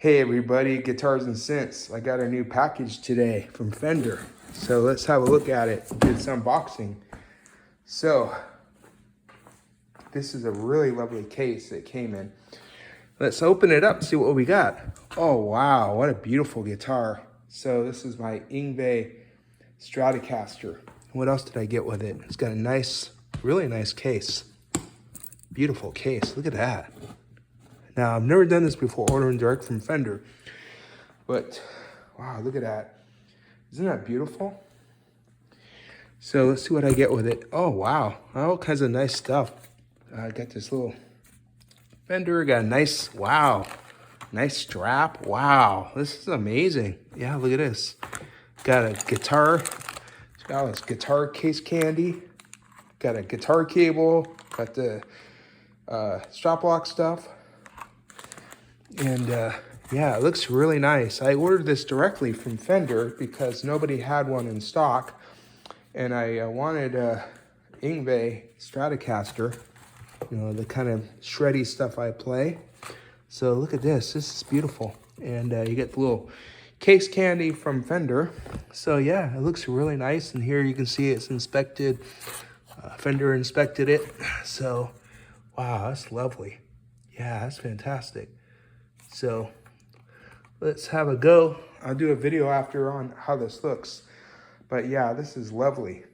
Hey everybody, Guitars and Synths. I got a new package today from Fender. So let's have a look at it, do some unboxing. So, this is a really lovely case that came in. Let's open it up and see what we got. Oh wow, what a beautiful guitar. So this is my Yngwie Stratocaster. What else did I get with it? It's got a nice, really nice case. Beautiful case, look at that. Now, I've never done this before, ordering direct from Fender, but wow, look at that. Isn't that beautiful? So let's see what I get with it. Oh, wow, all kinds of nice stuff. I got this little Fender, got a nice, wow, nice strap. Wow, this is amazing. Yeah, look at this. Got a guitar, it's got all this guitar case candy. Got a guitar cable, got the strap lock stuff. And yeah, it looks really nice. I ordered this directly from Fender because nobody had one in stock. And I wanted a Yngwie Stratocaster, you know, the kind of shreddy stuff I play. So look at this, this is beautiful. And you get the little case candy from Fender. So yeah, it looks really nice. And here you can see it's inspected. Fender inspected it. So, wow, that's lovely. Yeah, that's fantastic. So let's have a go. I'll do a video after on how this looks. But yeah, this is lovely.